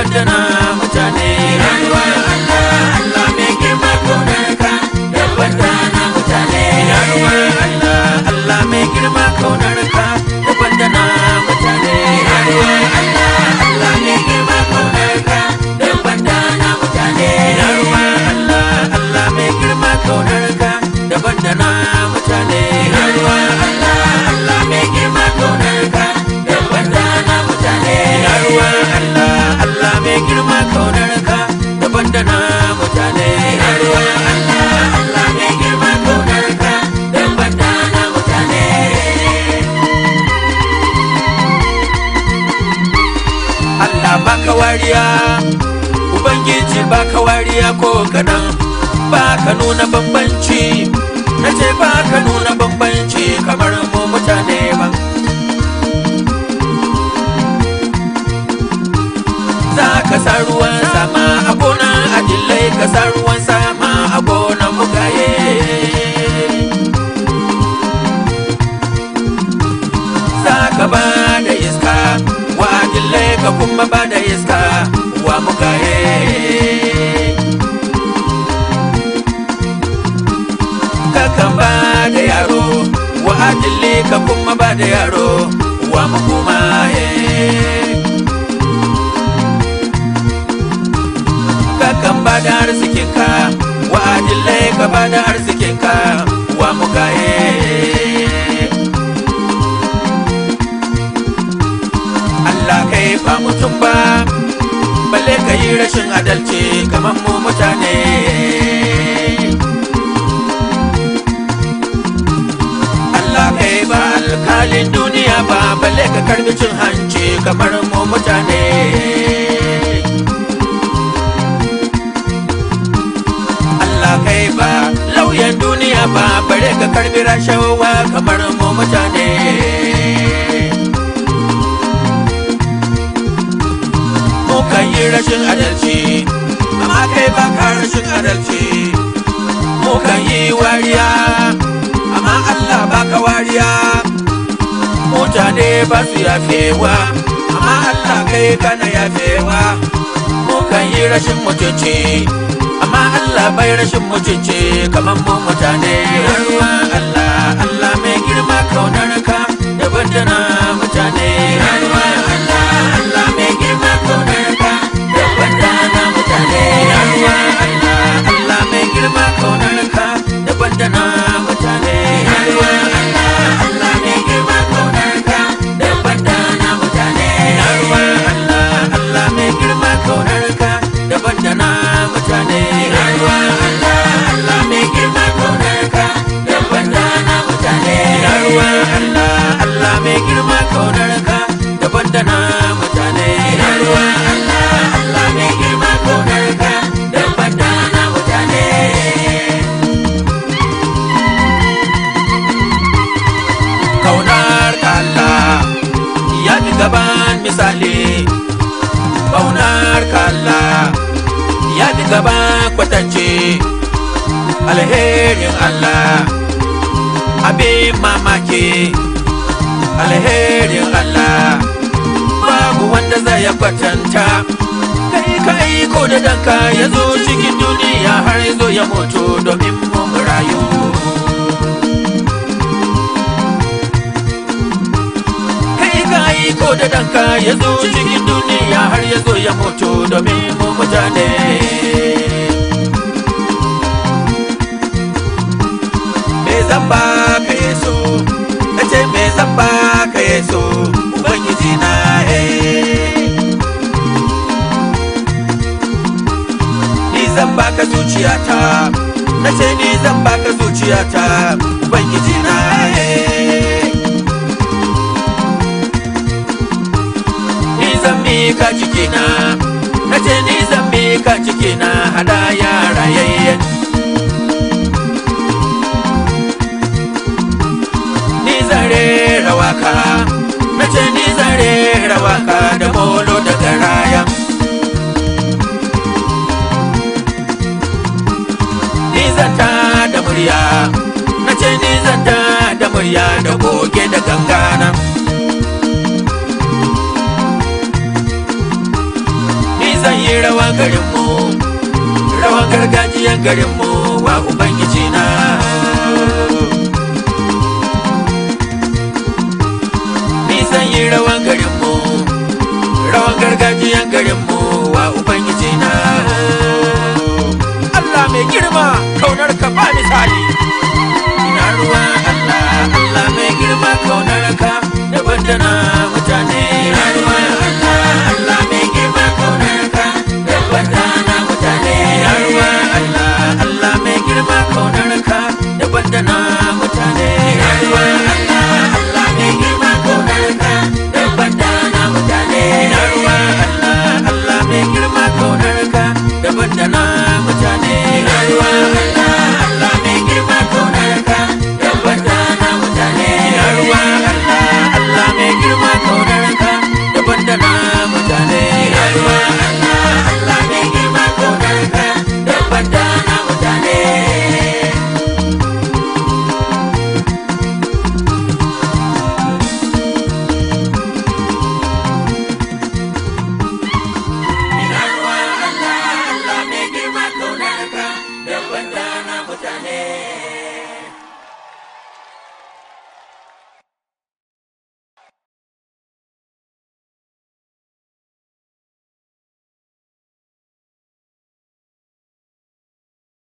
daban da na mutane. Yaruwa Allah Allah mai girma kaunarka daban da na mutane. Yaruwa Allah Allah mai girma kaunarka daban da na mutane. Yaruwa Allah Allah mai girma kaunarka daban da na mutane. Yaruwa Allah Allah mai girma kaunarka daban da na mutane. Yaruwa Allah Allah mai girma kaunarka daban da na mutane. Yaruwa Allah Allah mai girma kaunarka daban da na mutane. Yaruwa Allah Allah mai girma kaunarka daban da na mutane. Allah baka wariya, Ubangiji baka wariya ko kadan, baka nuna bambanci, nace baka nuna bambanci kamar mu mutane ba. Za ka sa ruwan sama a gona adillai, ka sa ruwan sama a gonan mugaye. Za ka ba da iska wa adillai, ka kuma ba da iska wa mugaye. Ka kan ba da yaro wa adillai, ka kuma ba da yaro wa mugumaye. Kan ba da arzikinka wa adillai, ka ba da arzikinka wa mugaye. Allah kai ba mutum ba, balle ka yi rashin adalci kamar mu mutane. Allah kai ba alkalin duniya ba, balle ka karbi cin hanci kamar mu mutane. Kai ba lauyan duniya ba, bare ka karbi rashawa kamar mu mutane. Mu kan yi rashin adalci, amma kai ba ka rashin adalci. Mu kan yi wariya, amma Allah ba ka wariya. Mutane ba su yafewa, amma Allah kai kana yafewa. Mu kan yi rashin mutunci, amma Allah bai rashin mutunci kamar mu mutane. Yaruwa Allah Allah mai girma kaunarka daban da na mutane. Yaruwa Allah Allah mai girma kaunarka daban da na mutane. Yaruwa Allah Allah mai girma kaunarka daban da na mutane. Yaruwa Allah Allah mai girma kaunarka daban da na mutane. Yaruwa Allah Allah mai girma kaunarka daban da na mutane. Yaruwa Allah Allah mai girma kaunarka daban da na mutane. Yaruwa Allah Allah mai girma kaunarka daban da na mutane. Yaruwa Allah Allah mai girma kaunarka daban da na mutane. Kaunar Allah ya fi gaban misali, kaunar Allah ya fi gaba kwatance. Alherin Allah abin mamaki, alherin Allah babu wanda zai ya kwatanta. Kai ko da danka ya zo cikin duniya har ya zo ya mutu domin mu rayu. Kai ko da danka ya zo cikin duniya har ya zo ya mutu domin mu mutane. Me zamba ka Yesu, nace me zamba ka Yesu, Ubangiji na ni zamba ka zuciyata, nace ni zamba ka zuciyata, Ubangiji na ni zan mika cikina, nace ni zan mika cikina hadaya rayayye. Ni zan rera waka, nace ni zan rera waka da molo da garaya. Ni zan ta da murya, nace ni zan ta da murya da goge da gangana. zan yi rawan garinmu, rawan gargajiyan garinmu wa Ubangiji na. Ni zan yi rawan garinmu, rawan gargajiyan garinmu wa Ubangiji na. Allah mai girma, kaunar ka ba misali. Ina ruwan Allah, Allah mai girma, kaunar ka daban da na.